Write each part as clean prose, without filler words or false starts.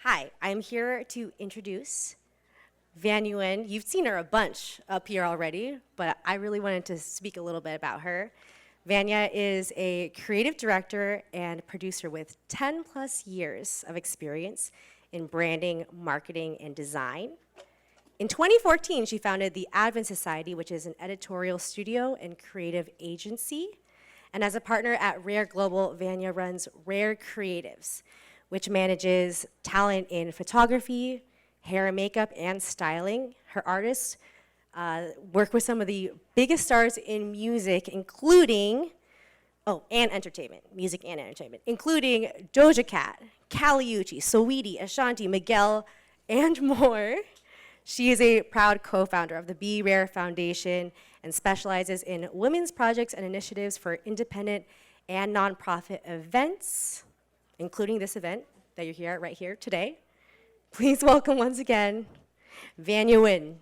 Hi, I'm here to introduce VANNGA. You've seen her a bunch up here already, but I really wanted to speak a little bit about her. VANNGA is a creative director and producer with 10 plus years of experience in branding, marketing, and design. In 2014, she founded the ADVNT Society, which is an editorial studio and creative agency. And as a partner at Rare Global, VANNGA runs Rare Creatives, which manages talent in photography, hair and makeup, and styling. Her artists work with some of the biggest stars in music, including, and entertainment, music and entertainment, including Doja Cat, Kali Uchis, Saweetie, Ashanti, Miguel, and more. She is a proud co-founder of the Be Rare Foundation and specializes in women's projects and initiatives for independent and nonprofit events, including this event that you're here right here today. Please welcome once again, VANNGA.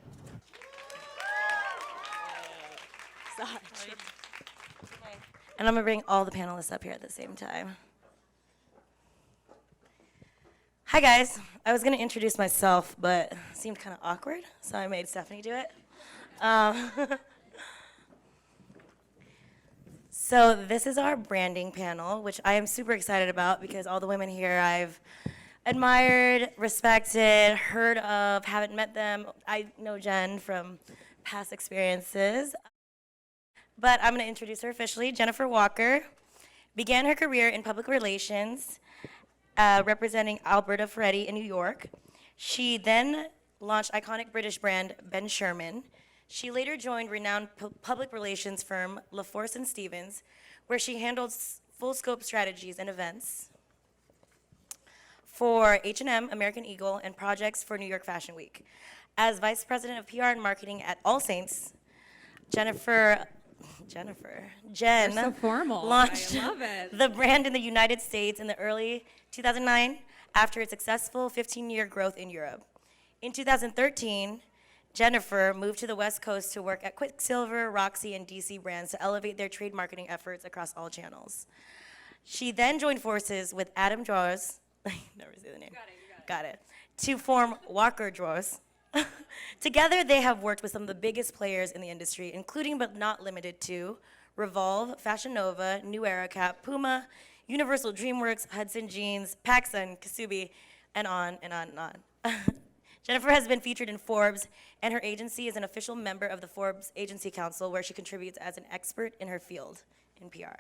And I'm gonna bring all the panelists up here at the same time. Hi guys, I was gonna introduce myself, but it seemed kind of awkward, so I made Stephanie do it. So this is our branding panel, which I am super excited about because all the women here I've admired, respected, heard of, haven't met them. I know Jen from past experiences. But I'm going to introduce her officially. Jennifer Walker began her career in public relations, representing Alberta Ferretti in New York. She then launched iconic British brand Ben Sherman. She later joined renowned public relations firm LaForce & Stevens, where she handled full-scope strategies and events for H&M, American Eagle, and projects for New York Fashion Week. As vice president of PR and marketing at All Saints, Jen so formal. launched I love it. the brand in the United States in the early 2009 after its successful 15-year growth in Europe. In 2013, Jennifer moved to the West Coast to work at Quicksilver, Roxy, and DC brands to elevate their trade marketing efforts across all channels. She then joined forces with Adam DRAWAS, never say the name. Got it. To form Walker DRAWAS. Together, they have worked with some of the biggest players in the industry, including but not limited to Revolve, Fashion Nova, New Era Cap, Puma, Universal DreamWorks, Hudson Jeans, PacSun, Kasubi, and on and on and on. Jennifer has been featured in Forbes, and her agency is an official member of the Forbes Agency Council, where she contributes as an expert in her field in PR.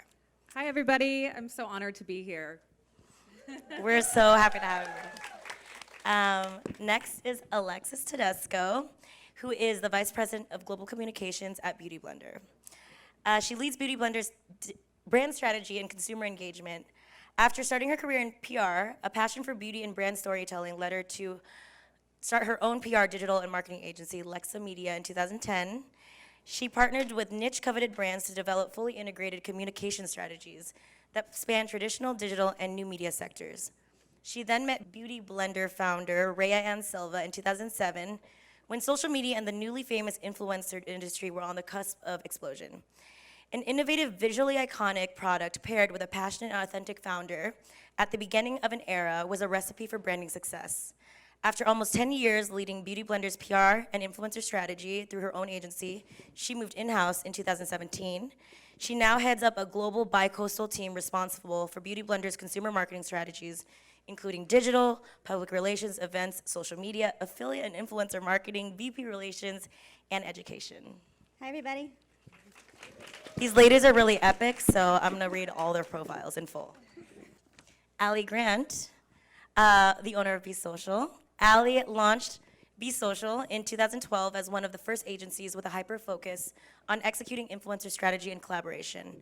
Hi, everybody. I'm so honored to be here. We're so happy to have you. Next is Alexis TEDESCO, who is the Vice President of Global Communications at BEAUTYBLENDER. She leads BEAUTYBLENDER's brand strategy and consumer engagement. After starting her career in PR, a passion for beauty and brand storytelling led her to start her own PR digital and marketing agency, Lexa Media, in 2010. She partnered with niche coveted brands to develop fully integrated communication strategies that span traditional, digital, and new media sectors. She then met BEAUTYBLENDER founder Rhea Ann Silva in 2007, when social media and the newly famous influencer industry were on the cusp of explosion. An innovative, visually iconic product paired with a passionate and authentic founder at the beginning of an era was a recipe for branding success. After almost 10 years leading BEAUTYBLENDER's PR and influencer strategy through her own agency, she moved in-house in 2017. She now heads up a global bi-coastal team responsible for BEAUTYBLENDER's consumer marketing strategies, including digital, public relations, events, social media, affiliate and influencer marketing, VP relations, and education. Hi, everybody. These ladies are really epic, so I'm gonna read all their profiles in full. Allie Grant, the owner of Be Social. Allie launched Be Social in 2012 as one of the first agencies with a hyper-focus on executing influencer strategy and collaboration.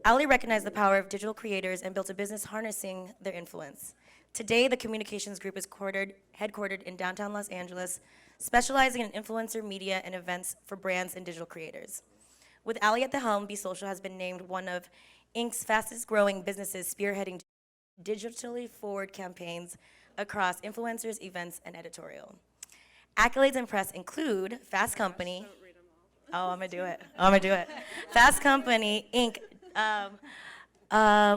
Allie recognized the power of digital creators and built a business harnessing their influence. Today, the communications group is headquartered in downtown Los Angeles, specializing in influencer media and events for brands and digital creators. With Allie at the helm, Be Social has been named one of Inc.'s fastest growing businesses, spearheading digitally forward campaigns across influencers, events, and editorial. Accolades and press include Fast Company. Oh, I'm gonna do it. Fast Company, Inc.,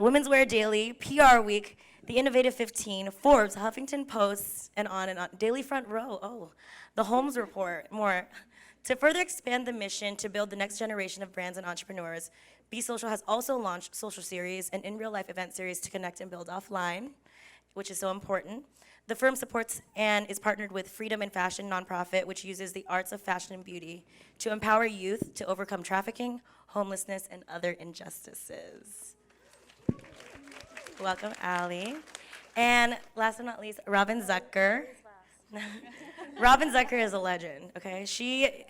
Women's Wear Daily, PR Week, the Innovative 15, Forbes, Huffington Post, and on, Daily Front Row, the Holmes Report, more. To further expand the mission to build the next generation of brands and entrepreneurs, Be Social has also launched Social Series, an in-real-life event series to connect and build offline, which is so important. The firm supports and is partnered with Freedom in Fashion nonprofit, which uses the arts of fashion and beauty to empower youth to overcome trafficking, homelessness, and other injustices. Welcome, Allie. And last but not least, Robin Zucker. Robin Zucker is a legend, okay? She,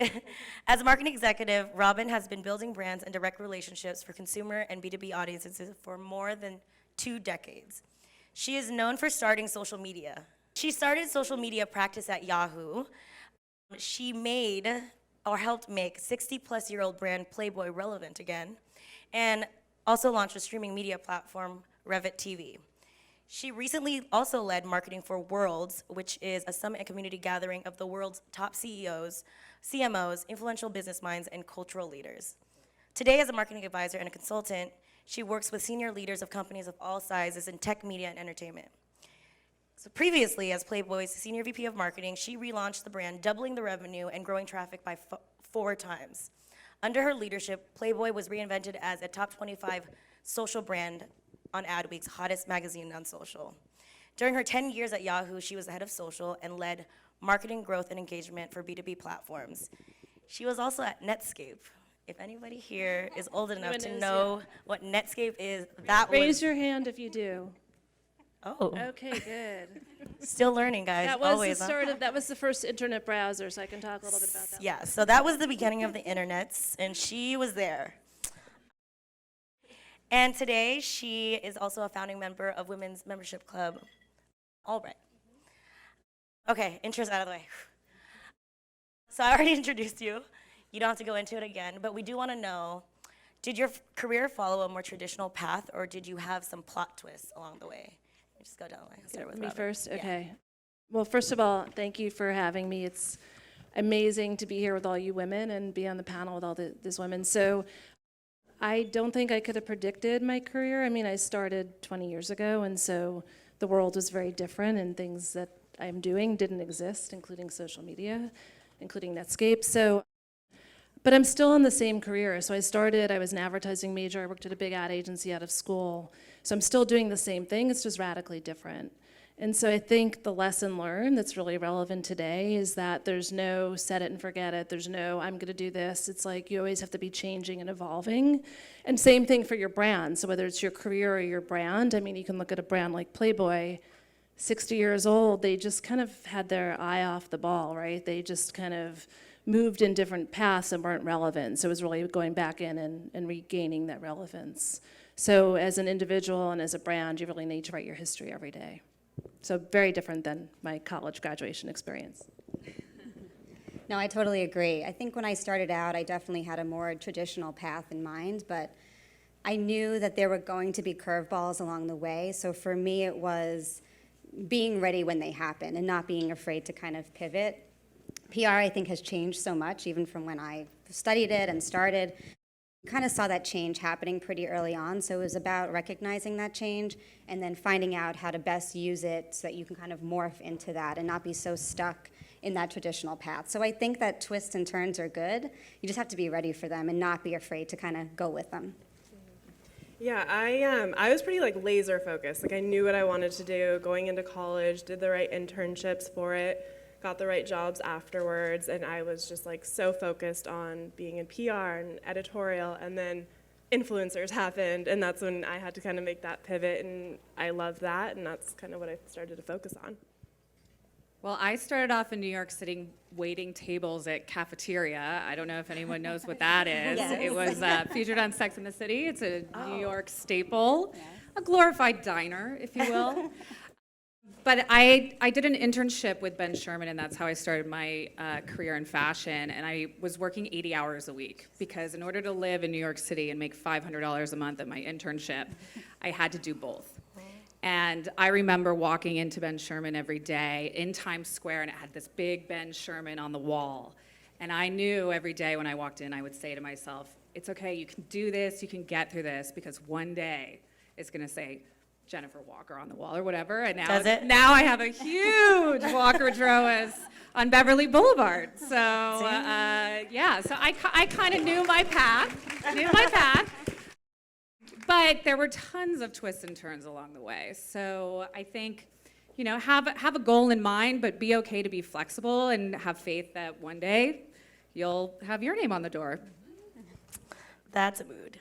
as a marketing executive, Robin has been building brands and direct relationships for consumer and B2B audiences for more than 2 decades. She is known for starting social media. She started social media practice at Yahoo. She made, or helped make, 60-plus-year-old brand Playboy relevant again, and also launched a streaming media platform, Revit TV. She recently also led marketing for WORLDZ, which is a summit and community gathering of the world's top CEOs, CMOs, influential business minds, and cultural leaders. Today, as a marketing advisor and a consultant, she works with senior leaders of companies of all sizes in tech, media, and entertainment. So previously, as Playboy's senior VP of marketing, she relaunched the brand, doubling the revenue and growing traffic by 4 times. Under her leadership, Playboy was reinvented as a top 25 social brand on Adweek's hottest magazine on social. During her 10 years at Yahoo, she was the head of social and led marketing growth and engagement for B2B platforms. She was also at Netscape. If anybody here is old enough to know what Netscape is, that was... Raise your hand if you do. Oh, Okay, good. still learning, guys, That was always. the huh? start of, that was the first internet browser, so I can talk a little bit about that. Yeah, so that was the beginning of the internets, and she was there. And today, she is also a founding member of Women's Membership Club, All Right. Okay, intros out of the way. So I already introduced you. You don't have to go into it again, but we do want to know, did your career follow a more traditional path, or did you have some plot twists along the way? Just go down the line. Start with Me Robin. first? Yeah. Okay. Well, first of all, thank you for having me. It's amazing to be here with all you women and be on the panel with all these women. So I don't think I could have predicted my career. I mean, I started 20 years ago, and so the world was very different, and things that I'm doing didn't exist, including social media, including Netscape. But I'm still in the same career. So I was an advertising major. I worked at a big ad agency out of school. So I'm still doing the same thing. It's just radically different. And so I think the lesson learned that's really relevant today is that there's no set it and forget it. There's no I'm going to do this. It's like you always have to be changing and evolving. And same thing for your brand. So whether it's your career or your brand, I mean, you can look at a brand like Playboy, 60 years old, they just kind of had their eye off the ball, right? They just kind of moved in different paths and weren't relevant. So it was really going back in and regaining that relevance. So as an individual and as a brand, you really need to write your history every day. So very different than my college graduation experience. No, I totally agree. I think when I started out, I definitely had a more traditional path in mind, but I knew that there were going to be curveballs along the way. So for me, it was being ready when they happen and not being afraid to kind of pivot. PR, I think, has changed so much, even from when I studied it and started. Kind of saw that change happening pretty early on, so it was about recognizing that change and then finding out how to best use it so that you can kind of morph into that and not be so stuck in that traditional path. So I think that twists and turns are good. You just have to be ready for them and not be afraid to kind of go with them. Yeah, I was pretty like laser focused. Like I knew what I wanted to do going into college, did the right internships for it, got the right jobs afterwards, and I was just like so focused on being in PR and editorial, and then influencers happened, and that's when I had to kind of make that pivot, and I love that, and that's kind of what I started to focus on. Well, I started off in New York City waiting tables at cafeteria. I don't know if anyone knows what that is. Yes. It was featured on Sex and the City. It's a New York staple, a glorified diner, if you will. But I did an internship with Ben Sherman, and that's how I started my career in fashion. And I was working 80 hours a week because in order to live in New York City and make $500 a month at my internship, I had to do both. And I remember walking into Ben Sherman every day in Times Square, and it had this big Ben Sherman on the wall. And I knew every day when I walked in, I would say to myself, it's okay, you can do this, you can get through this, because one day it's gonna say, Jennifer Walker on the wall or whatever, and Does it? now I have a huge Walker DRAWAS on Beverly Boulevard. So yeah, so I kind of knew my path, but there were tons of twists and turns along the way. So I think, you know, have a goal in mind, but be okay to be flexible and have faith that one day you'll have your name on the door. That's a mood.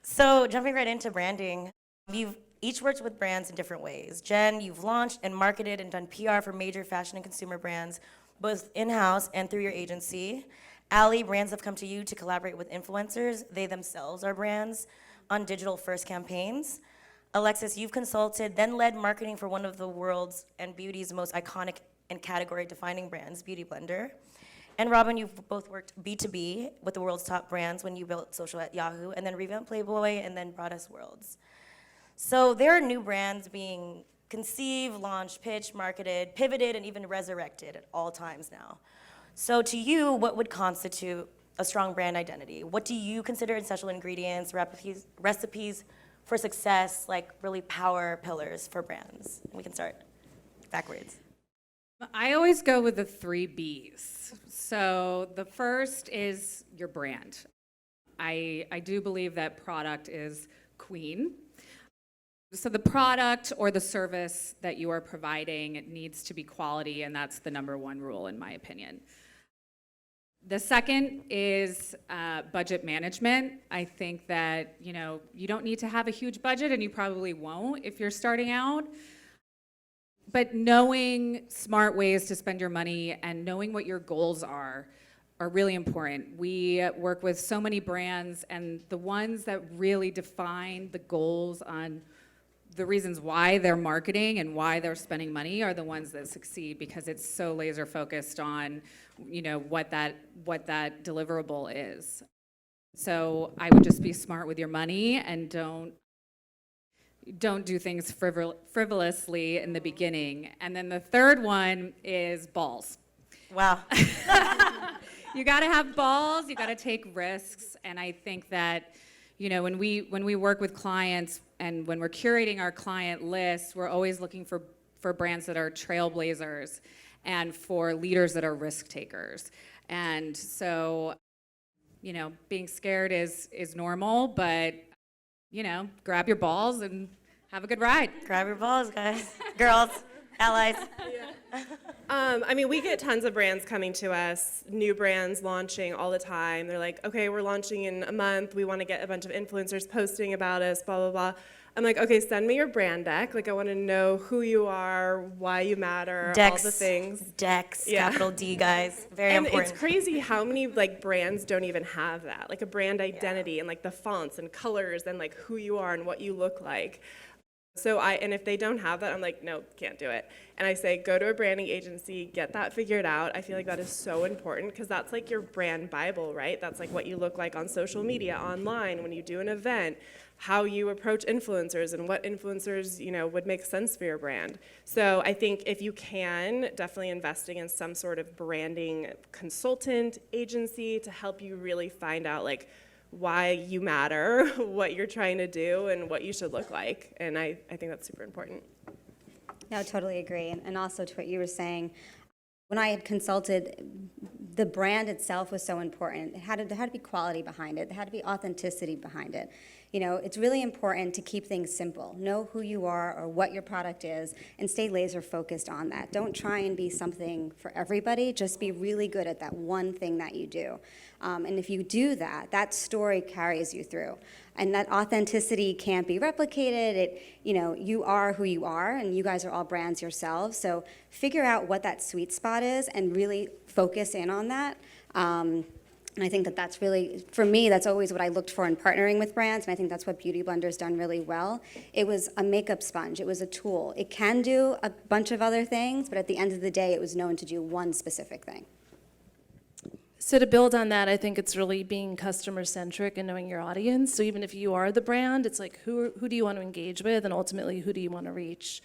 So jumping right into branding, you've each worked with brands in different ways. Jen, you've launched and marketed and done PR for major fashion and consumer brands, both in-house and through your agency. Ali, brands have come to you to collaborate with influencers. They themselves are brands on digital-first campaigns. Alexis, you've consulted, then led marketing for one of the world's and beauty's most iconic and category-defining brands, BEAUTYBLENDER. And Robin, you've both worked B2B with the world's top brands when you built social at Yahoo, and then revamped PLAYBOY, and then brought us WORLDZ. So there are new brands being conceived, launched, pitched, marketed, pivoted, and even resurrected at all times now. So to you, what would constitute a strong brand identity? What do you consider essential ingredients, recipes for success, like really power pillars for brands? And we can start backwards. I always go with the 3 B's. So the first is your brand. I do believe that product is queen. So the product or the service that you are providing needs to be quality, and that's the #1 rule in my opinion. The second is budget management. I think that, you know, you don't need to have a huge budget, and you probably won't if you're starting out. But knowing smart ways to spend your money and knowing what your goals are really important. We work with so many brands, and the ones that really define the goals on the reasons why they're marketing and why they're spending money are the ones that succeed, because it's so laser focused on, you know, what that deliverable is. So I would just be smart with your money and don't do things frivolously in the beginning. And then the third one is balls. Wow. You gotta have balls, you gotta take risks, and I think that, you know, when we work with clients and when we're curating our client list, we're always looking for brands that are trailblazers and for leaders that are risk takers. And so, you know, being scared is normal, but, you know, grab your balls and have a good ride. Grab your balls, guys. Girls, allies. I mean, we get tons of brands coming to us, new brands launching all the time. They're like, okay, we're launching in a month. We want to get a bunch of influencers posting about us, blah, blah, blah. I'm like, okay, send me your brand deck. Like, I want to know who you are, why you matter, all the things. Decks, Yeah. capital D, guys. Very And important. it's crazy how many like brands don't even have that, like a brand identity and like the fonts and colors and like who you are and what you look like. So and if they don't have that, I'm like, no, can't do it. And I say, go to a branding agency, get that figured out. I feel like that is so important because that's like your brand Bible, right? That's like what you look like on social media, online, when you do an event, how you approach influencers and what influencers, you know, would make sense for your brand. So I think if you can, definitely investing in some sort of branding consultant agency to help you really find out like why you matter, what you're trying to do, and what you should look like. And I think that's super important. No, totally agree. And also to what you were saying, when I had consulted, the brand itself was so important. There had to be quality behind it. There had to be authenticity behind it. You know, it's really important to keep things simple. Know who you are or what your product is and stay laser focused on that. Don't try and be something for everybody. Just be really good at that one thing that you do. And if you do that, that story carries you through. And that authenticity can't be replicated. You know, you are who you are, and you guys are all brands yourselves. So figure out what that sweet spot is and really focus in on that. And I think that that's really, for me, that's always what I looked for in partnering with brands, and I think that's what BEAUTYBLENDER's done really well. It was a makeup sponge. It was a tool. It can do a bunch of other things, but at the end of the day, it was known to do one specific thing. So to build on that, I think it's really being customer-centric and knowing your audience. So even if you are the brand, it's like who do you want to engage with, and ultimately who do you want to reach?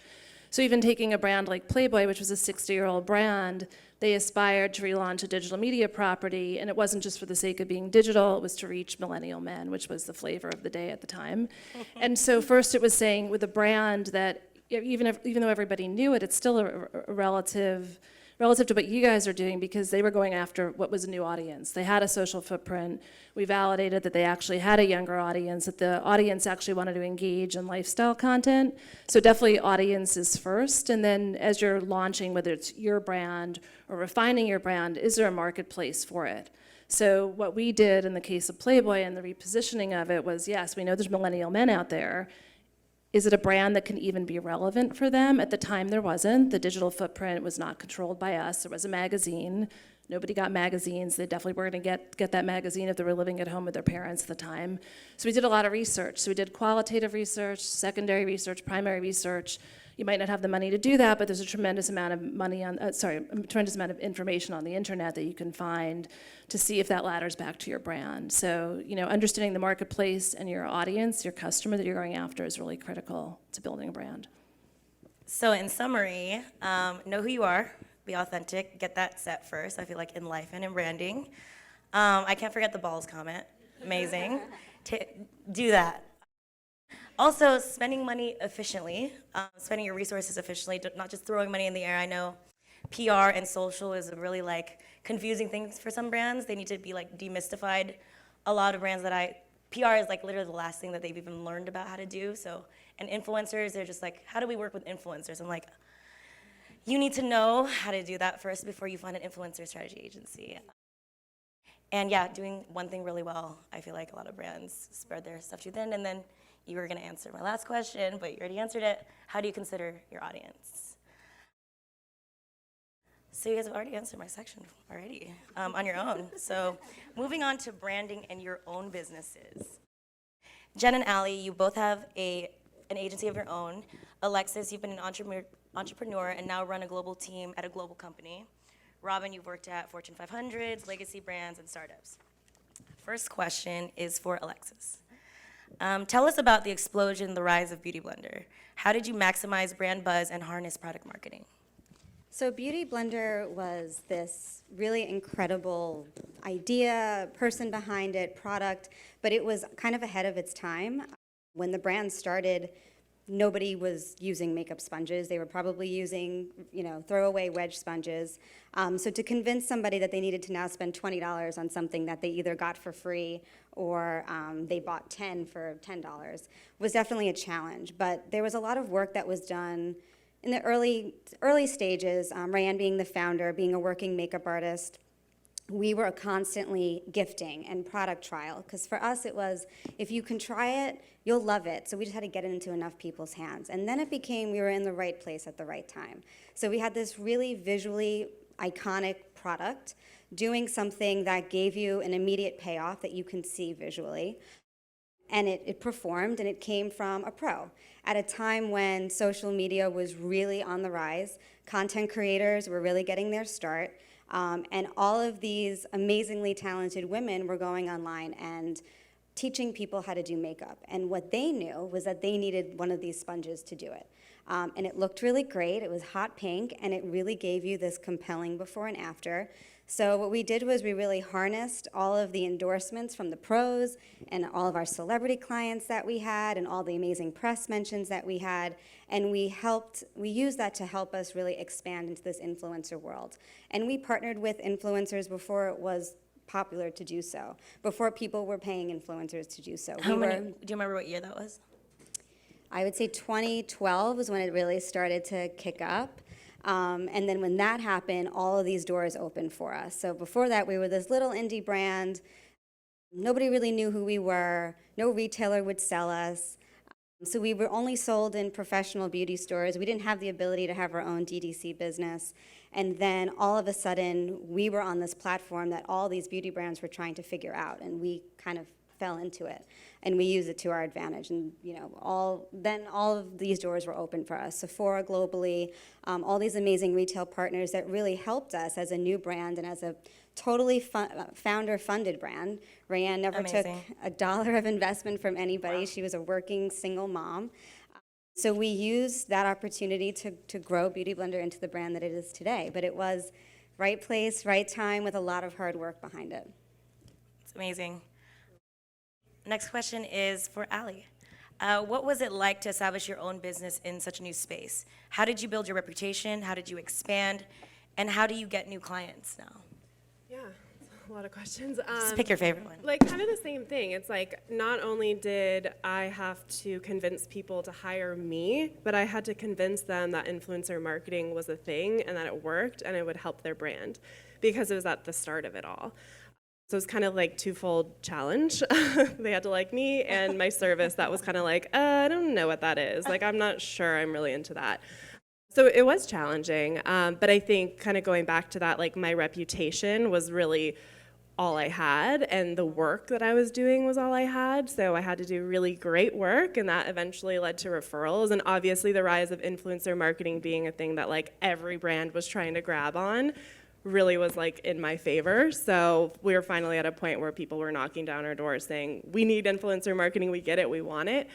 So even taking a brand like Playboy, which was a 60-year-old brand, they aspired to relaunch a digital media property, and it wasn't just for the sake of being digital, it was to reach millennial men, which was the flavor of the day at the time. And so first it was saying with a brand that even though everybody knew it, it's still a relative to what you guys are doing, because they were going after what was a new audience. They had a social footprint. We validated that they actually had a younger audience, that the audience actually wanted to engage in lifestyle content. So definitely audience is first, and then as you're launching, whether it's your brand or refining your brand, is there a marketplace for it? So what we did in the case of Playboy and the repositioning of it was, yes, we know there's millennial men out there. Is it a brand that can even be relevant for them? At the time, there wasn't. The digital footprint was not controlled by us. There was a magazine. Nobody got magazines. They definitely were going to get that magazine if they were living at home with their parents at the time. So we did a lot of research. So we did qualitative research, secondary research, primary research. You might not have the money to do that, but there's a tremendous amount of a tremendous amount of information on the internet that you can find to see if that ladders back to your brand. So, understanding the marketplace and your audience, your customer that you're going after is really critical to building a brand. So in summary, know who you are, be authentic, get that set first, I feel like in life and in branding. I can't forget the balls comment, amazing. Do that. Also, spending money efficiently, spending your resources efficiently, not just throwing money in the air. I know PR and social is a really confusing thing for some brands. They need to be demystified. A lot of brands PR is literally the last thing that they've even learned about how to do. So, and influencers, they're just how do we work with influencers? I'm like, you need to know how to do that first before you find an influencer strategy agency. And yeah, doing one thing really well. I feel like a lot of brands spread their stuff too thin, and then you were going to answer my last question, but you already answered it. How do you consider your audience? So you guys have already answered my section already on your own. So moving on to branding and your own businesses. Jen and Allie, you both have an agency of your own. Alexis, you've been an entrepreneur and now run a global team at a global company. Robin, you've worked at Fortune 500s, legacy brands, and startups. First question is for Alexis. Tell us about the explosion, the rise of Beauty Blender. How did you maximize brand buzz and harness product marketing? So Beauty Blender was this really incredible idea, person behind it, product, but it was kind of ahead of its time. When the brand started, nobody was using makeup sponges. They were probably using, throwaway wedge sponges. So to convince somebody that they needed to now spend $20 on something that they either got for free or they bought 10 for $10 was definitely a challenge. But there was a lot of work that was done in the early stages. Rayanne being the founder, being a working makeup artist, we were constantly gifting and product trial, because for us it was, if you can try it, you'll love it. So we just had to get it into enough people's hands. And then it became we were in the right place at the right time. So we had this really visually iconic product doing something that gave you an immediate payoff that you can see visually. And it performed, and it came from a pro. At a time when social media was really on the rise, content creators were really getting their start, and all of these amazingly talented women were going online and teaching people how to do makeup. And what they knew was that they needed one of these sponges to do it. And it looked really great. It was hot pink, and it really gave you this compelling before and after. So what we did was we really harnessed all of the endorsements from the pros and all of our celebrity clients that we had and all the amazing press mentions that we had, and we used that to help us really expand into this influencer world. And we partnered with influencers before it was popular to do so, before people were paying influencers to do so. Do you remember what year that was? I would say 2012 was when it really started to kick up. And then when that happened, all of these doors opened for us. So before that, we were this little indie brand. Nobody really knew who we were. No retailer would sell us. So we were only sold in professional beauty stores. We didn't have the ability to have our own DTC business. And then all of a sudden, we were on this platform that all these beauty brands were trying to figure out, and we kind of fell into it, and we used it to our advantage. And all of these doors were open for us. Sephora globally, all these amazing retail partners that really helped us as a new brand and as a totally founder-funded brand. Rayanne never took Amazing. $1 of investment from anybody. Wow. She was a working single mom. So we used that opportunity to grow Beauty Blender into the brand that it is today. But it was right place, right time with a lot of hard work behind it. It's amazing. Next question is for Allie. What was it like to establish your own business in such a new space? How did you build your reputation? How did you expand? And how do you get new clients now? Yeah, that's a lot of questions. Just pick your favorite one. Like kind of the same thing. It's like not only did I have to convince people to hire me, but I had to convince them that influencer marketing was a thing and that it worked and it would help their brand because it was at the start of it all. So it's kind of like twofold challenge. They had to like me and my service that was kind of like, I don't know what that is. Like, I'm not sure I'm really into that. So it was challenging. But I think kind of going back to that, like my reputation was really all I had and the work that I was doing was all I had. So I had to do really great work and that eventually led to referrals. And obviously the rise of influencer marketing being a thing that like every brand was trying to grab on really was like in my favor. So we were finally at a point where people were knocking down our doors saying, we need influencer marketing, we get it, we want it.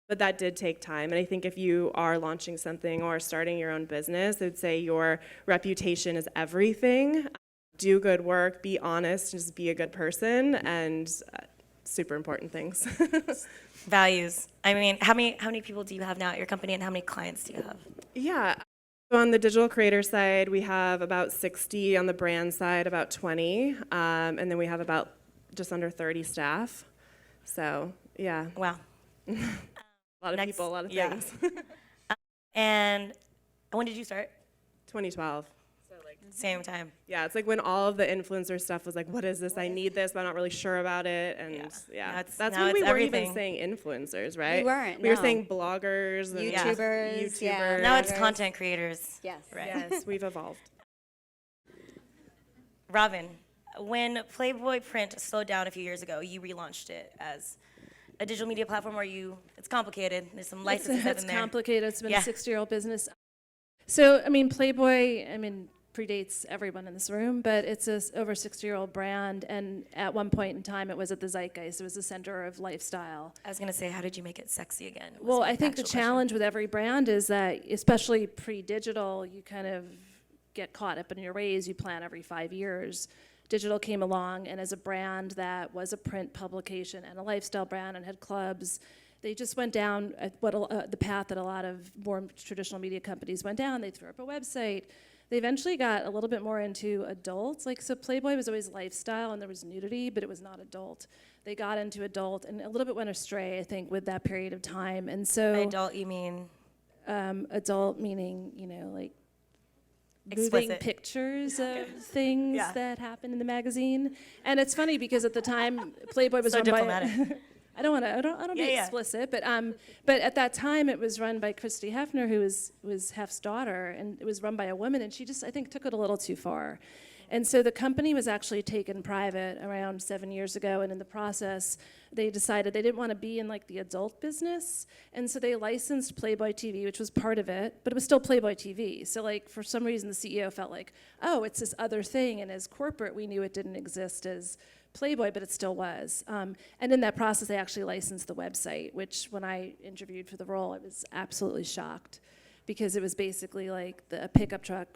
But that did take time. And I think if you are launching something or starting your own business, I would say your reputation is everything. Do good work, be honest, just be a good person, and super important things. Values. I mean, how many people do you have now at your company and how many clients do you have? Yeah. So on the digital creator side, we have about 60. On the brand side, about 20. And then we have about just under 30 staff. So, yeah. Wow. A lot of people, a lot of things. And when did you start? 2012. Same time. Yeah, it's like when all of the influencer stuff was like, what is this? I need this, but I'm not really sure about it. And Now that's now when we it's weren't everything. even saying influencers, right? We weren't, We were no. saying bloggers and YouTubers, yeah. Now it's Bloggers. content creators. Yes. Right. Yes, we've evolved. Robin, when Playboy print slowed down a few years ago, you relaunched it as a digital media platform where it's complicated. There's some licenses It's in there. complicated. It's been Yeah. a 60-year-old business. So, I mean, Playboy, predates everyone in this room, but it's a over 60-year-old brand, and at one point in time, it was at the zeitgeist. It was the center of lifestyle. I was gonna say, how did you make it sexy again? was Well, my I think the actual question. challenge with every brand is that, especially pre-digital, you kind of get caught up in your ways. You plan every 5 years. Digital came along, and as a brand that was a print publication and a lifestyle brand and had clubs, they just went down the path that a lot of more traditional media companies went down. They threw up a website. They eventually got a little bit more into adults. So Playboy was always lifestyle and there was nudity, but it was not adult. They got into adult and a little bit went astray, I think, with that period of time. And so By adult, you mean? adult meaning, like moving Explicit. pictures of things Yeah. that happen in the magazine. And it's funny because at the time Playboy was So run diplomatic. by I don't be Yeah, yeah. explicit, but at that time it was run by Christy Hefner, who was Hef's daughter, and it was run by a woman, and she just, I think, took it a little too far. And so the company was actually taken private around 7 years ago, and in the process, they decided they didn't want to be in like the adult business, and so they licensed Playboy TV, which was part of it, but it was still Playboy TV. So like for some reason the CEO felt like, oh, it's this other thing, and as corporate we knew it didn't exist as Playboy, but it still was. And in that process, they actually licensed the website, which when I interviewed for the role, I was absolutely shocked because it was basically like a pickup truck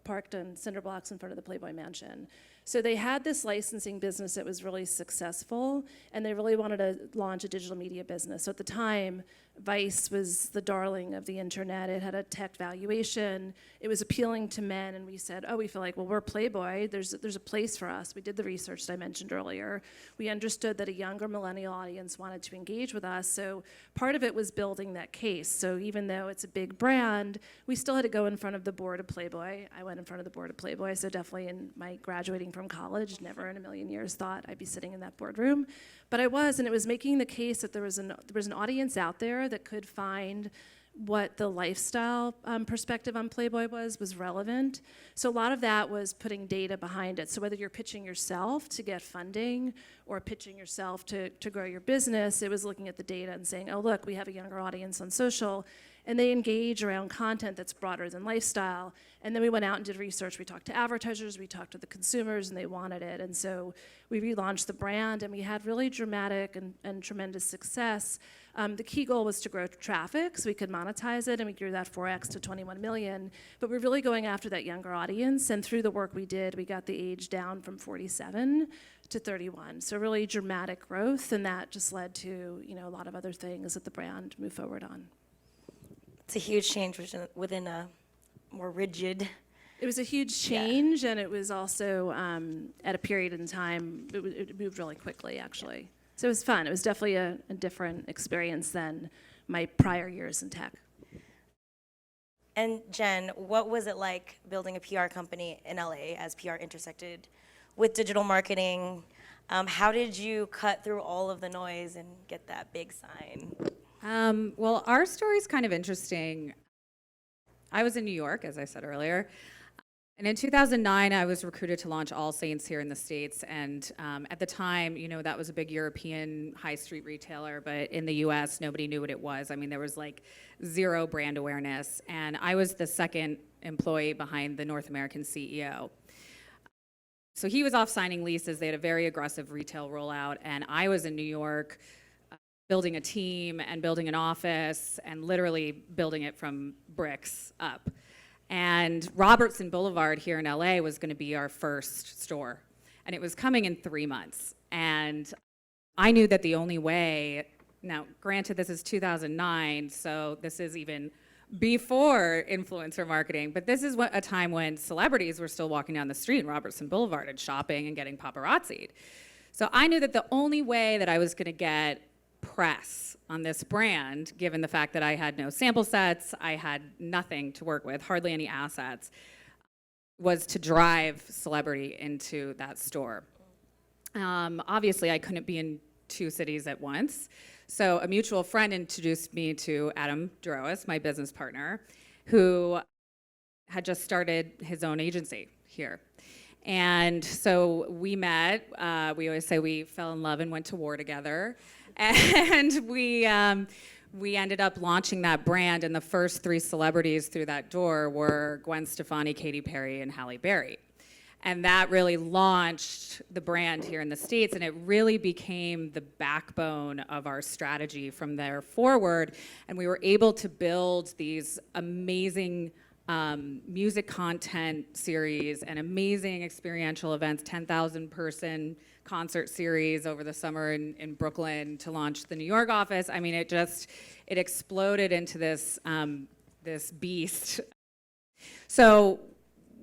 parked on cinder blocks in front of the Playboy mansion. So they had this licensing business that was really successful, and they really wanted to launch a digital media business. So at the time, Vice was the darling of the internet. It had a tech valuation. It was appealing to men, and we said, oh, we feel like, well, we're Playboy. There's a place for us. We did the research that I mentioned earlier. We understood that a younger millennial audience wanted to engage with us, so part of it was building that case. So even though it's a big brand, we still had to go in front of the board of Playboy. I went in front of the board of Playboy, so definitely in my graduating from college, never in a million years thought I'd be sitting in that boardroom. But I was, and it was making the case that there was an audience out there that could find what the lifestyle perspective on Playboy was relevant. So a lot of that was putting data behind it. So whether you're pitching yourself to get funding or pitching yourself to grow your business, it was looking at the data and saying, oh, look, we have a younger audience on social. and they engage around content that's broader than lifestyle. And then we went out and did research. We talked to advertisers, we talked to the consumers, and they wanted it. And so we relaunched the brand, and we had really dramatic and tremendous success. The key goal was to grow traffic so we could monetize it, and we grew that 4x to 21 million. But we're really going after that younger audience, and through the work we did, we got the age down from 47 to 31. So really dramatic growth, and that just led to, you know, a lot of other things that the brand moved forward on. It's a huge change within a more rigid. It was a huge change, and it was also at a period in time, it moved really quickly, actually. So it was fun. It was definitely a different experience than my prior years in tech. And Jen, what was it like building a PR company in LA as PR intersected with digital marketing? How did you cut through all of the noise and get that big sign? Well, our story's kind of interesting. I was in New York, as I said earlier. And in 2009, I was recruited to launch All Saints here in the States. And at the time, you know, that was a big European high street retailer, but in the US, nobody knew what it was. I mean, there was like zero brand awareness. And I was the second employee behind the North American CEO. So he was off signing leases. They had a very aggressive retail rollout. And I was in New York building a team and building an office and literally building it from bricks up. And Robertson Boulevard here in LA was going to be our first store. And it was coming in 3 months. And I knew that the only way, now granted this is 2009, so this is even before influencer marketing, but this is a time when celebrities were still walking down the street in Robertson Boulevard and shopping and getting paparazzi'd. So I knew that the only way that I was going to get press on this brand, given the fact that I had no sample sets, I had nothing to work with, hardly any assets, was to drive celebrity into that store. Obviously, I couldn't be in 2 cities at once. So a mutual friend introduced me to DRAWAS, my business partner, who had just started his own agency here. And so we met. We always say we fell in love and went to war together. And we ended up launching that brand, and the first 3 celebrities through that door were Gwen Stefani, Katy Perry, and Halle Berry. And that really launched the brand here in the States, and it really became the backbone of our strategy from there forward. And we were able to build these amazing music content series and amazing experiential events, 10,000 person concert series over the summer in Brooklyn to launch the New York office. I mean, it exploded into this, this beast. So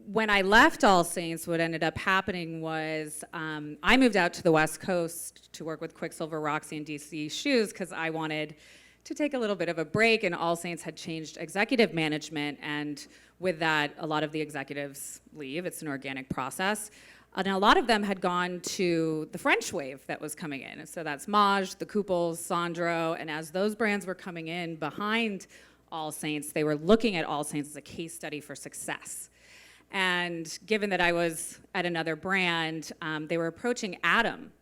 when I left All Saints, what ended up happening was I moved out to the West Coast to work with Quicksilver, Roxy, and DC Shoes because I wanted to take a little bit of a break, and All Saints had changed executive management, and with that, a lot of the executives leave. It's an organic process. And a lot of them had gone to the French wave that was coming in. So that's Maj, the Couples, Sandro, and as those brands were coming in behind All Saints, they were looking at All Saints as a case study for success. And given that I was at another brand, they were approaching Adam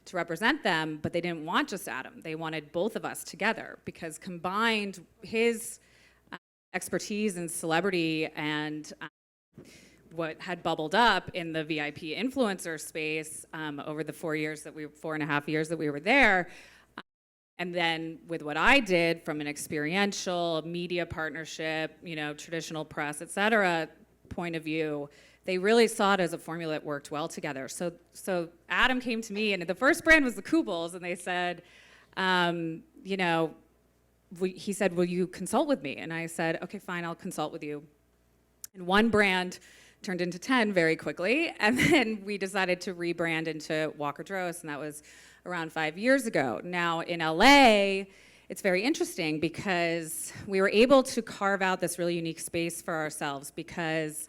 to represent them, but they didn't want just Adam. They wanted both of us together because combined his expertise in celebrity and what had bubbled up in the VIP influencer space over the 4.5 years that we were there, and then with what I did from an experiential media partnership, you know, traditional press, et cetera, point of view, they really saw it as a formula that worked well together. So Adam came to me, and the first brand was the Couples, and they said, you know, he said, will you consult with me? And I said, okay, fine, I'll consult with you. And one brand turned into 10 very quickly, and then we decided to rebrand into Walker DRAWAS, and that was around 5 years ago. Now in LA, it's very interesting because we were able to carve out this really unique space for ourselves because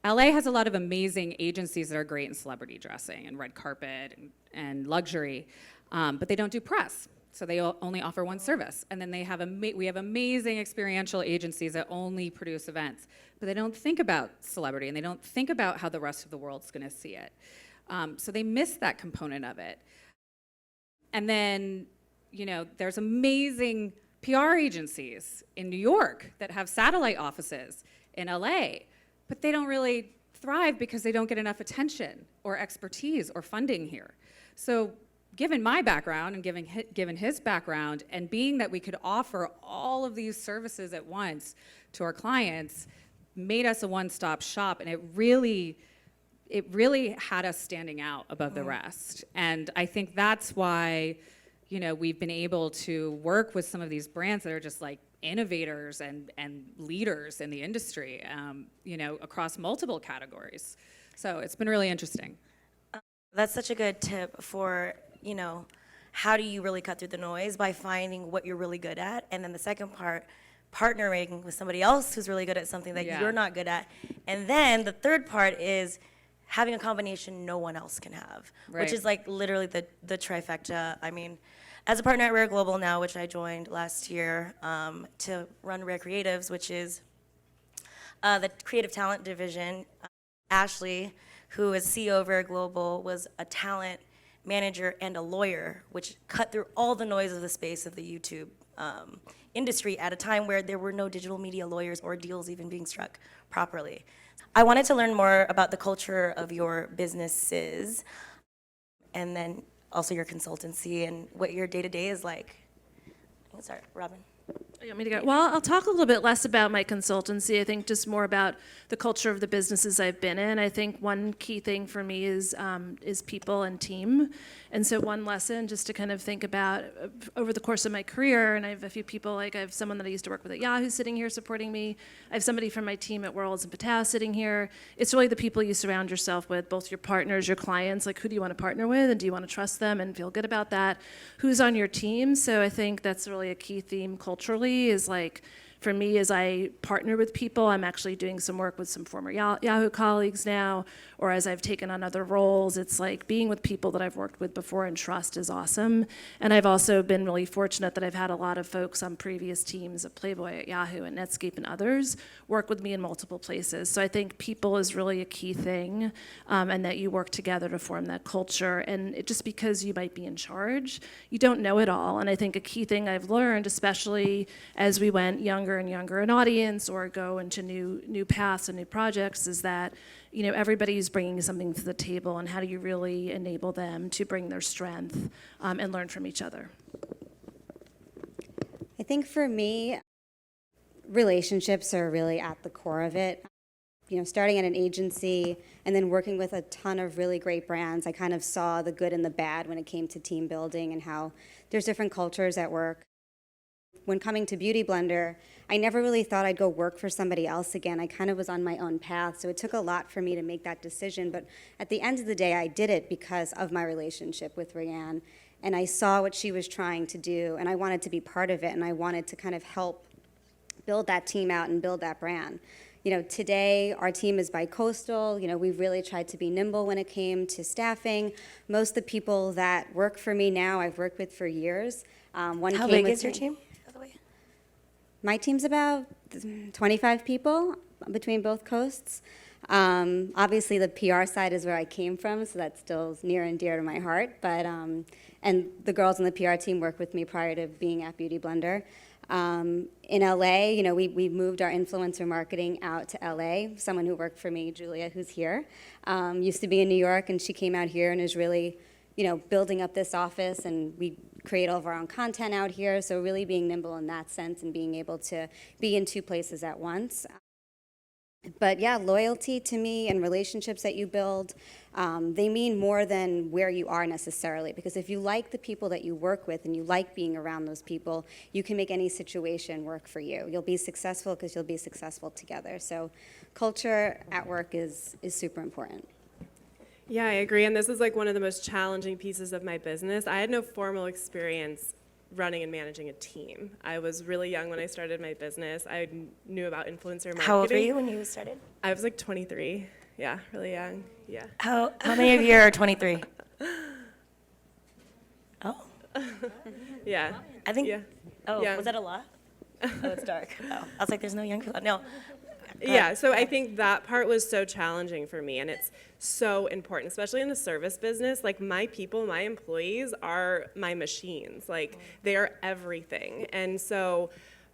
LA has a lot of amazing agencies that are great in celebrity dressing and red carpet and luxury, but they don't do press. So they only offer one service. And then we have amazing experiential agencies that only produce events, but they don't think about celebrity and they don't think about how the rest of the world's gonna see it. So they miss that component of it. And then, you know, there's amazing PR agencies in New York that have satellite offices in LA, but they don't really thrive because they don't get enough attention or expertise or funding here. So given my background and given his background, and being that we could offer all of these services at once to our clients, made us a one-stop shop, and it really had us standing out above the rest. And I think that's why, you know, we've been able to work with some of these brands that are just like innovators and leaders in the industry, you know, across multiple categories. So it's been really interesting. That's such a good tip for, you know, how do you really cut through the noise by finding what you're really good at? And then the second part, partnering with somebody else who's really good at something that you're not good at. And then the third part is having a combination no one else can have, which is like literally the trifecta. I mean, as a partner at Rare Global now, which I joined last year to run Rare Creatives, which is the creative talent division, Ashley, who is CEO of Rare Global, was a talent manager and a lawyer, which cut through all the noise of the space of the YouTube industry at a time where there were no digital media lawyers or deals even being struck properly. I wanted to learn more about the culture of your businesses, and then also your consultancy and what your day-to-day is like. Sorry, Robin. You want me to go? Well, I'll talk a little bit less about my consultancy. I think just more about the culture of the businesses I've been in. I think one key thing for me is people and team. And so one lesson just to kind of think about over the course of my career, and I have a few people, like I have someone that I used to work with at Yahoo sitting here supporting me. I have somebody from my team at WORLDZ and PLAYBOY sitting here. It's really the people you surround yourself with, both your partners, your clients, like who do you want to partner with and do you want to trust them and feel good about that? Who's on your team? So I think that's really a key theme culturally, is like, for me, as I partner with people, I'm actually doing some work with some former Yahoo colleagues now, or as I've taken on other roles, it's like being with people that I've worked with before and trust is awesome. And I've also been really fortunate that I've had a lot of folks on previous teams at PLAYBOY, at Yahoo, and Netscape, and others work with me in multiple places. So I think people is really a key thing, and that you work together to form that culture. And just because you might be in charge, you don't know it all. And I think a key thing I've learned, especially as we went younger and younger in audience or go into new paths and new projects, is that, you know, everybody's bringing something to the table, and how do you really enable them to bring their strength and learn from each other? I think for me, relationships are really at the core of it. You know, starting at an agency and then working with a ton of really great brands, I kind of saw the good and the bad when it came to team building and how there's different cultures at work. When coming to Beauty Blender, I never really thought I'd go work for somebody else again. I kind of was on my own path, so it took a lot for me to make that decision. But at the end of the day, I did it because of my relationship with Rianne, and I saw what she was trying to do, and I wanted to be part of it, and I wanted to kind of help build that team out and build that brand. You know, today our team is bi-coastal. You know, we've really tried to be nimble when it came to staffing. Most of the people that work for me now, I've worked with for years. How big is your team? My team's about 25 people between both coasts. Obviously, the PR side is where I came from, so that's still near and dear to my heart. But and the girls on the PR team worked with me prior to being at Beauty Blender. In LA, you know, we moved our influencer marketing out to LA. Someone who worked for me, Julia, who's here, used to be in New York, and she came out here and is really, you know, building up this office, and we create all of our own content out here, so really being nimble in that sense and being able to be in two places at once. But yeah, loyalty to me and relationships that you build, they mean more than where you are necessarily, because if you like the people that you work with and you like being around those people, you can make any situation work for you. You'll be successful because you'll be successful together. So culture at work is super important. Yeah, I agree, and this is like one of the most challenging pieces of my business. I had no formal experience running and managing a team. I was really young when I started my business. I knew about influencer marketing. How old were you when you started? I was like 23. Yeah, really young. Yeah. How many of you are 23? Oh. Yeah. I think. Yeah. Oh, Yeah. was that a lot? Oh, it's dark. Oh, I was like, there's no young people. No. Yeah, so I think that part was so challenging for me, and it's so important, especially in the service business. Like, my people, my employees are my machines. Like, they are everything. And so,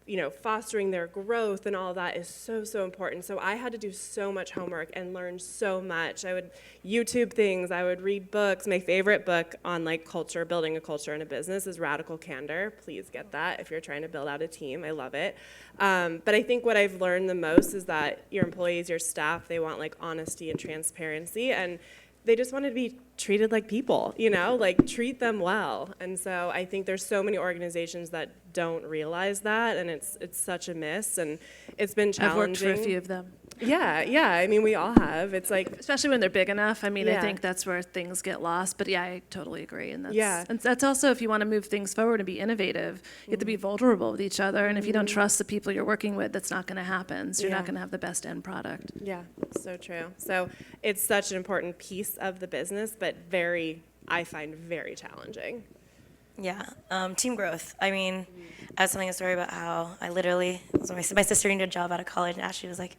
you know, fostering their growth and all that is so, so important. So I had to do so much homework and learn so much. I would YouTube things, I would read books. My favorite book on like culture, building a culture in a business is Radical Candor. Please get that if you're trying to build out a team. I love it. But I think what I've learned the most is that your employees, your staff, they want like honesty and transparency, and they just want to be treated like people, you know, like treat them well. And so I think there's so many organizations that don't realize that, and it's such a miss, and it's been challenging. I've worked for a few of them. Yeah, I mean, we all have. It's like, Especially when they're big enough. I mean, I Yeah. think that's where things get lost. But yeah, I totally agree. And that's, Yeah. and that's also, if you want to move things forward and be innovative, you have to be vulnerable with each other. And if you don't trust the people you're working with, that's not going to happen. So you're not Yeah. going to have the best end product. yeah, so true. So it's such an important piece of the business, but I find very challenging. Yeah, team growth. I mean, I was telling a story about how I literally, so my sister needed a job out of college, and Ashley was like,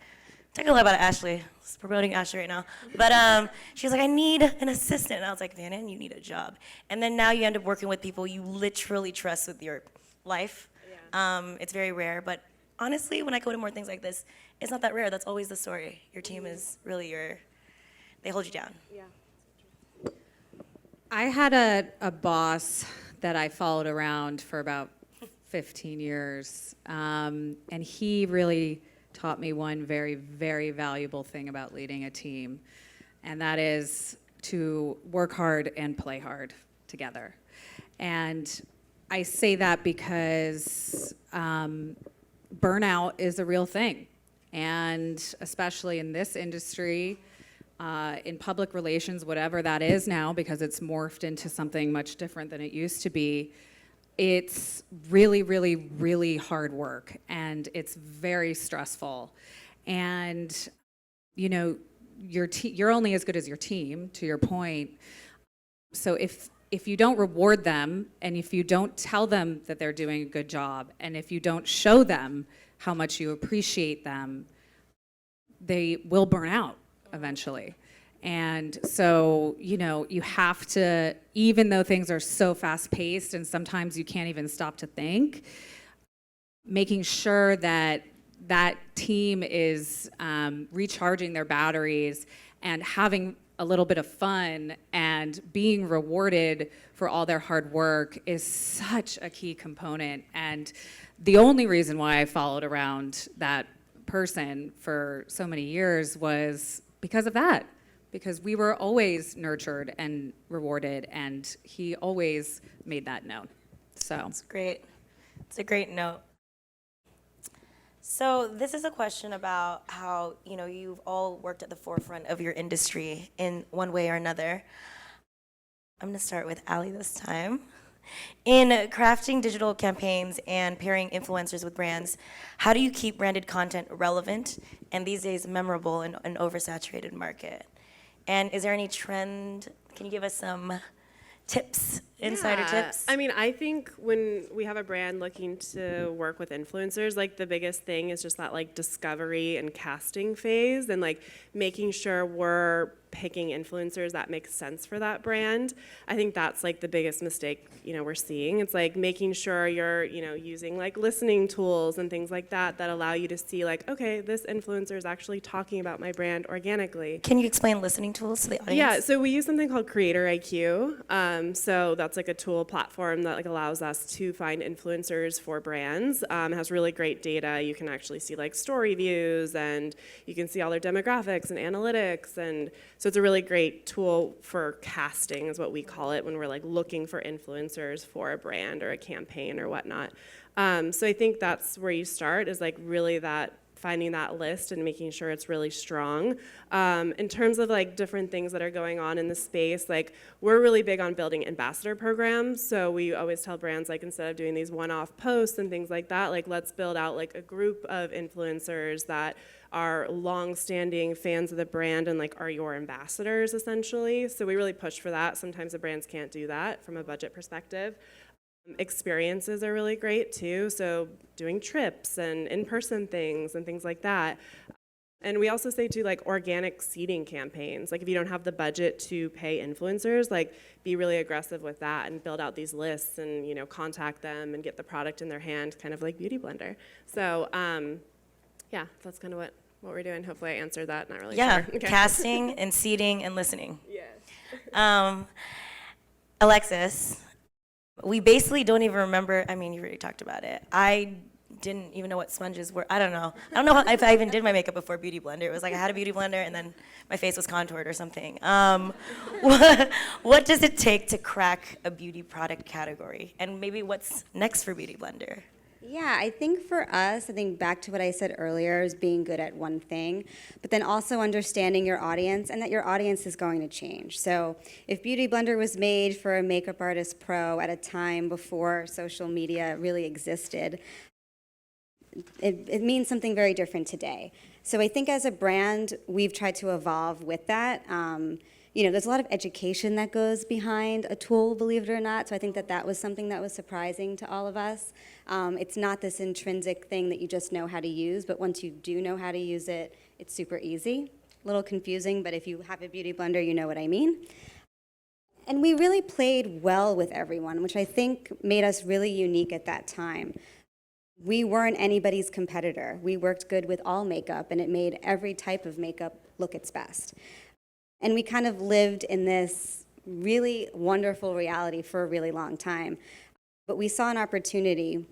talking a lot about Ashley. I was promoting Ashley right now. But she was like, I need an assistant. And I was like, Vanna, you need a job. And then now you end up working with people you literally trust with your life. It's very rare, but honestly, when I go to more things like this, it's not that rare. That's always the story. Your team is really they hold you down. I had a boss that I followed around for about 15 years, and he really taught me one very, very valuable thing about leading a team, and that is to work hard and play hard together. And I say that because burnout is a real thing, and especially in this industry, in public relations, whatever that is now, because it's morphed into something much different than it used to be, it's really, really, really hard work, and it's very stressful. And, you know, you're only as good as your team, to your point. So if you don't reward them, and if you don't tell them that they're doing a good job, and if you don't show them how much you appreciate them, they will burn out eventually. And so, you know, you have to, even though things are so fast paced and sometimes you can't even stop to think, making sure that that team is recharging their batteries and having a little bit of fun and being rewarded for all their hard work is such a key component. And the only reason why I followed around that person for so many years was because of that, because we were always nurtured and rewarded, and he always made that known. So It's great. It's a great note. So this is a question about how, you know, you've all worked at the forefront of your industry in one way or another. I'm gonna start with Allie this time. In crafting digital campaigns and pairing influencers with brands, how do you keep branded content relevant and these days memorable in an oversaturated market? And is there any trend? Can you give us some tips, insider tips? I mean, I think when we have a brand looking to work with influencers, like the biggest thing is just that like discovery and casting phase, and like making sure we're picking influencers that make sense for that brand. I think that's like the biggest mistake, you know, we're seeing. It's like making sure you're, you know, using like listening tools and things like that that allow you to see like, okay, this influencer is actually talking about my brand organically. Can you explain listening tools to the audience? Yeah, so we use something called Creator IQ. So that's like a tool platform that like allows us to find influencers for brands. It has really great data. You can actually see like story views, and you can see all their demographics and analytics, and so it's a really great tool for casting, is what we call it, when we're like looking for influencers for a brand or a campaign or whatnot. So I think that's where you start, is like really finding that list and making sure it's really strong. In terms of like different things that are going on in the space, like we're really big on building ambassador programs. So we always tell brands, like, instead of doing these one-off posts and things like that, like let's build out like a group of influencers that are long-standing fans of the brand and like are your ambassadors essentially. So we really push for that. Sometimes the brands can't do that from a budget perspective. Experiences are really great too, so doing trips and in-person things and things like that. And we also say too, like organic seeding campaigns. Like if you don't have the budget to pay influencers, like be really aggressive with that and build out these lists and, you know, contact them and get the product in their hand, kind of like Beauty Blender. So yeah, that's kind of what we're doing. Hopefully I answered that, not really Yeah, sure. Okay. casting and seeding and listening. Yes. Alexis, we basically don't even remember, I mean, you already talked about it. I didn't even know what sponges were. I don't know if I even did my makeup before Beauty Blender. It was like I had a Beauty Blender and then my face was contoured or something. What does it take to crack a beauty product category? And maybe what's next for Beauty Blender? Yeah, I think for us, I think back to what I said earlier is being good at one thing, but then also understanding your audience and that your audience is going to change. So if Beauty Blender was made for a makeup artist pro at a time before social media really existed, it means something very different today. So I think as a brand, we've tried to evolve with that. You know, there's a lot of education that goes behind a tool, believe it or not. So I think that that was something that was surprising to all of us. It's not this intrinsic thing that you just know how to use, but once you do know how to use it, it's super easy. A little confusing, but if you have a Beauty Blender, you know what I mean. And we really played well with everyone, which I think made us really unique at that time. We weren't anybody's competitor. We worked good with all makeup, and it made every type of makeup look its best. And we kind of lived in this really wonderful reality for a really long time. But we saw an opportunity.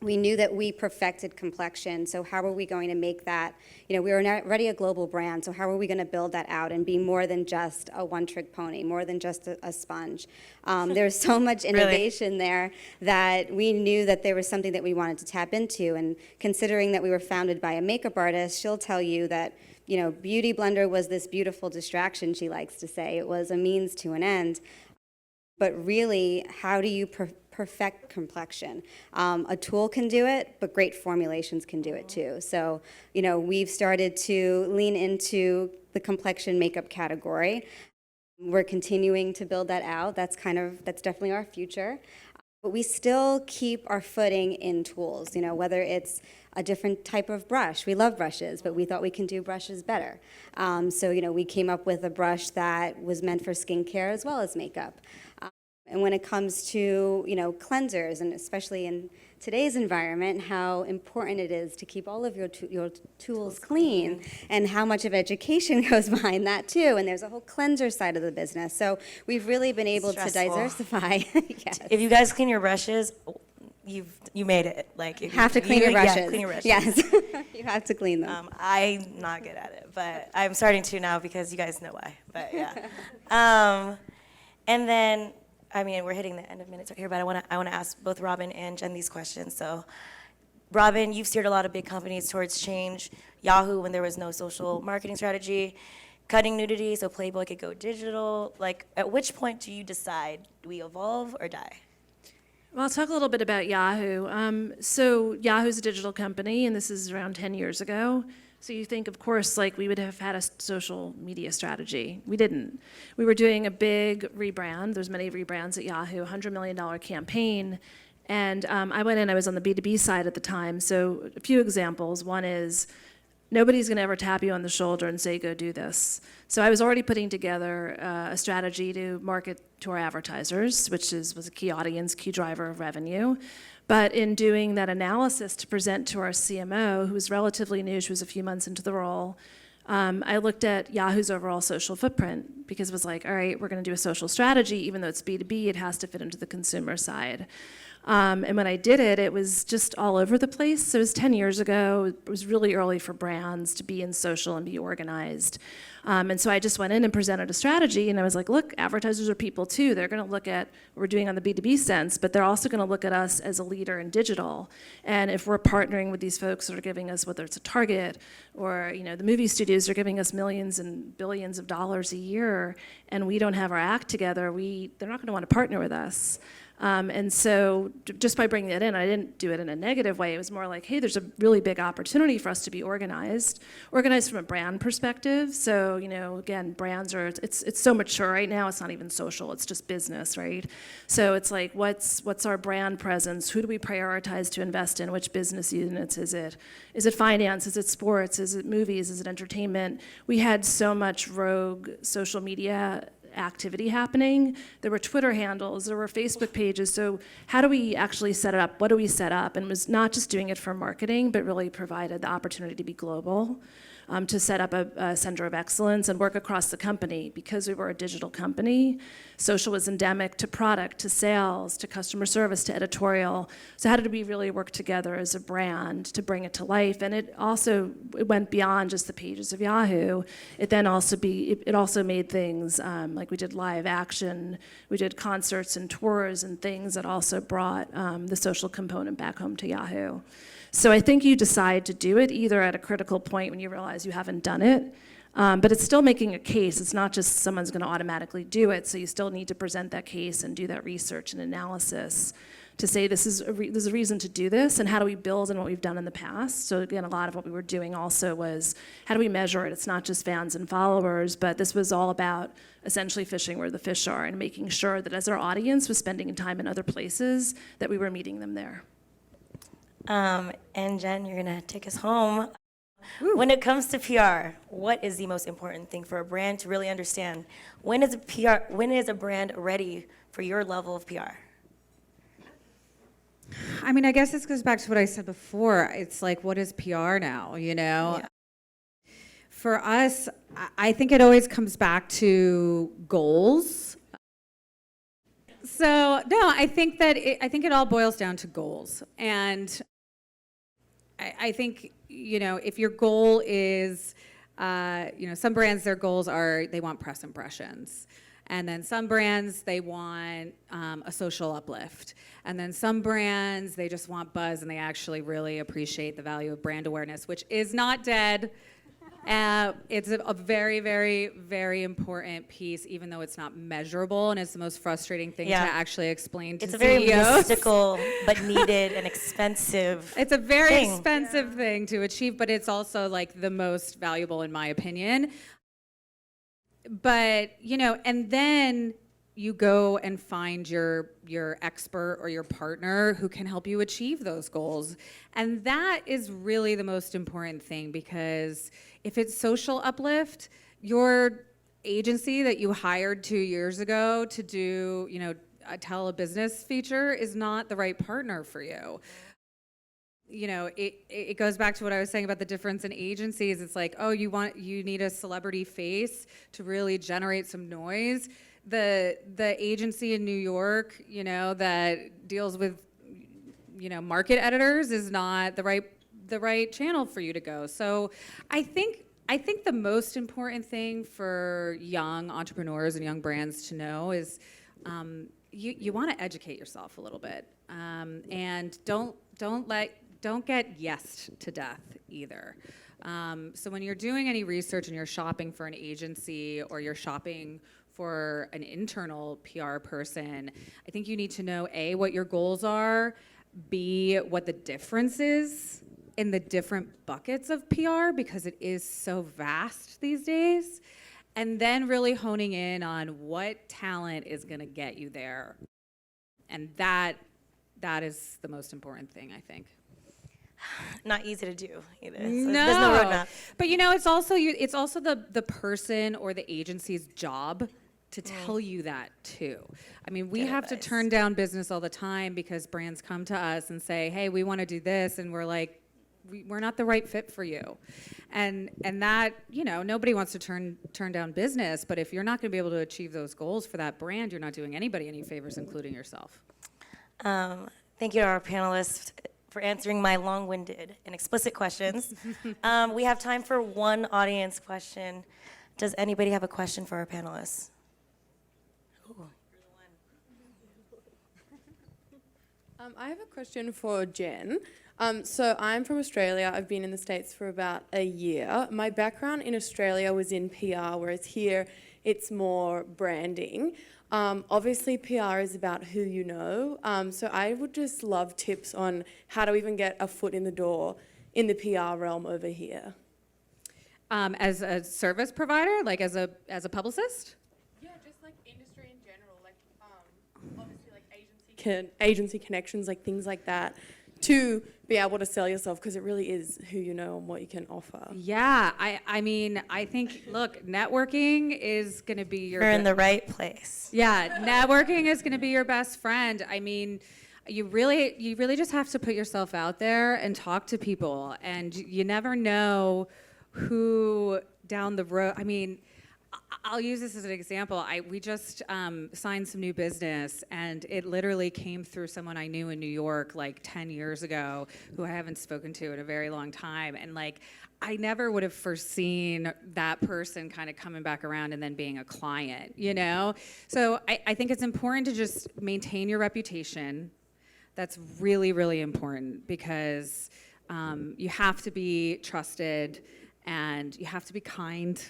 We knew that we perfected complexion, so how are we going to make that, you know, we were already a global brand, so how are we going to build that out and be more than just a one-trick pony, more than just a sponge? There's so much innovation there that we knew that there was something that we wanted to tap into, and considering that we were founded by a makeup artist, she'll tell you that, you know, Beauty Blender was this beautiful distraction, she likes to say. It was a means to an end. But really, how do you perfect complexion? A tool can do it, but great formulations can do it too. So, you know, we've started to lean into the complexion makeup category. We're continuing to build that out. That's definitely our future. But we still keep our footing in tools, you know, whether it's a different type of brush. We love brushes, but we thought we can do brushes better. So, you know, we came up with a brush that was meant for skincare as well as makeup. And when it comes to, you know, cleansers, and especially in today's environment, how important it is to keep all of your tools clean, and how much of education goes behind that too. And there's a whole cleanser side of the business. So we've really been able to diversify. Yes. If you guys clean your brushes, you made it. Like if Have to clean your brushes. Yeah, clean your brushes. Yes, you have to clean them. I'm not good at it, but I'm starting to now because you guys know why. But yeah. And then, I mean, we're hitting the end of minutes here, but I want to ask both Robin and Jen these questions. So, Robin, you've steered a lot of big companies towards change. Yahoo, when there was no social marketing strategy, cutting nudity so Playboy could go digital. Like, at which point do you decide, do we evolve or die? Well, I'll talk a little bit about Yahoo. So Yahoo's a digital company, and this is around 10 years ago. So you think, of course, like we would have had a social media strategy. We didn't. We were doing a big rebrand. There's many rebrands at Yahoo, $100 million campaign. And I went in, I was on the B2B side at the time. So a few examples. One is, nobody's gonna ever tap you on the shoulder and say, go do this. So I was already putting together a strategy to market to our advertisers, which was a key audience, key driver of revenue. But in doing that analysis to present to our CMO, who was relatively new, she was a few months into the role, I looked at Yahoo's overall social footprint because it was like, all right, we're gonna do a social strategy, even though it's B2B, it has to fit into the consumer side. And when I did it, it was just all over the place. So it was 10 years ago. It was really early for brands to be in social and be organized. And so I just went in and presented a strategy, and I was like, look, advertisers are people too. They're gonna look at what we're doing on the B2B sense, but they're also gonna look at us as a leader in digital. And if we're partnering with these folks that are giving us, whether it's a Target or, you know, the movie studios are giving us millions and billions of dollars a year, and we don't have our act together, they're not gonna wanna partner with us. And so just by bringing that in, I didn't do it in a negative way. It was more like, hey, there's a really big opportunity for us to be organized from a brand perspective. So, you know, again, brands are, it's so mature right now, it's not even social, it's just business, right? So it's like, what's our brand presence? Who do we prioritize to invest in? Which business units is it? Is it finance? Is it sports? Is it movies? Is it entertainment? We had so much rogue social media activity happening. There were Twitter handles, there were Facebook pages. So how do we actually set it up? What do we set up? And it was not just doing it for marketing, but really provided the opportunity to be global, to set up a center of excellence and work across the company. Because we were a digital company, social was endemic to product, to sales, to customer service, to editorial. So how did we really work together as a brand to bring it to life? And it went beyond just the pages of Yahoo. It then also made things like we did live action, we did concerts and tours and things that also brought the social component back home to Yahoo. So I think you decide to do it either at a critical point when you realize you haven't done it, but it's still making a case. It's not just someone's going to automatically do it, so you still need to present that case and do that research and analysis to say there's a reason to do this, and how do we build on what we've done in the past. So again, a lot of what we were doing also was, how do we measure it? It's not just fans and followers, but this was all about essentially fishing where the fish are and making sure that as our audience was spending time in other places, that we were meeting them there. And Jen, you're gonna take us home. When it comes to PR, what is the most important thing for a brand to really understand? When is a brand ready for your level of PR? I mean, I guess this goes back to what I said before. It's like, what is PR now, you know? Yeah. For us, I think it always comes back to goals. So, no, I think it all boils down to goals. And I think, you know, if your goal is, you know, some brands, their goals are, they want press impressions. And then some brands, they want a social uplift. And then some brands, they just want buzz and they actually really appreciate the value of brand awareness, which is not dead. It's a very, very, very important piece, even though it's not measurable, and it's the most frustrating thing to actually explain to CEOs. It's a very mystical, but needed and expensive It's a very expensive thing to achieve, but it's also like the most valuable in my opinion. But, you know, and then you go and find your expert or your partner who can help you achieve those goals. And that is really the most important thing, because if it's social uplift, your agency that you hired 2 years ago to do, you know, tell a business feature is not the right partner for you. You know, it goes back to what I was saying about the difference in agencies. It's like, oh, you need a celebrity face to really generate some noise. The agency in New York, you know, that deals with, you know, market editors is not the right channel for you to go. So I think the most important thing for young entrepreneurs and young brands to know is you want to educate yourself a little bit, and don't get yesed to death either. So when you're doing any research and you're shopping for an agency or you're shopping for an internal PR person, I think you need to know A, what your goals are, B, what the difference is in the different buckets of PR, because it is so vast these days, and then really honing in on what talent is gonna get you there. And that is the most important thing, I think. Not easy to do either. So No, there's no roadmap. But you know, it's also the person or the agency's job to tell you that too. I mean, we have to turn down business all the time because brands come to us and say, hey, we want to do this, and we're like, we're not the right fit for you. And that, you know, nobody wants to turn down business, but if you're not going to be able to achieve those goals for that brand, you're not doing anybody any favors, including yourself. Thank you to our panelists for answering my long-winded and explicit questions. We have time for one audience question. Does anybody have a question for our panelists? Ooh. I have a question for Jen. So I'm from Australia. I've been in the States for about a year. My background in Australia was in PR, whereas here it's more branding. Obviously, PR is about who you know. So I would just love tips on how to even get a foot in the door in the PR realm over here. As a service provider, like as a publicist? Yeah, just like industry in general, like obviously like agency connections, like things like that, to be able to sell yourself, because it really is who you know and what you can offer. Yeah, I mean, I think, look, networking is going to be your... You're in the right place. Yeah, networking is going to be your best friend. I mean, you really just have to put yourself out there and talk to people, and you never know who down the road... I mean, I'll use this as an example. We just signed some new business, and it literally came through someone I knew in New York like 10 years ago, who I haven't spoken to in a very long time. And like, I never would have foreseen that person kind of coming back around and then being a client, you know? So I think it's important to just maintain your reputation. That's really, really important, because you have to be trusted, and you have to be kind.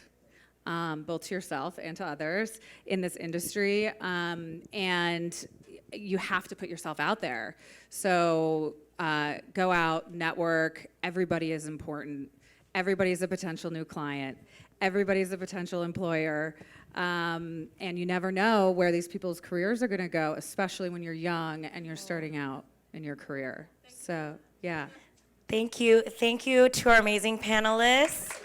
Both to yourself and to others in this industry, and you have to put yourself out there. So go out, network. Everybody is important. Everybody's a potential new client. Everybody's a potential employer, and you never know where these people's careers are going to go, especially when you're young and you're starting out in your career. So yeah. Thank you to our amazing panelists.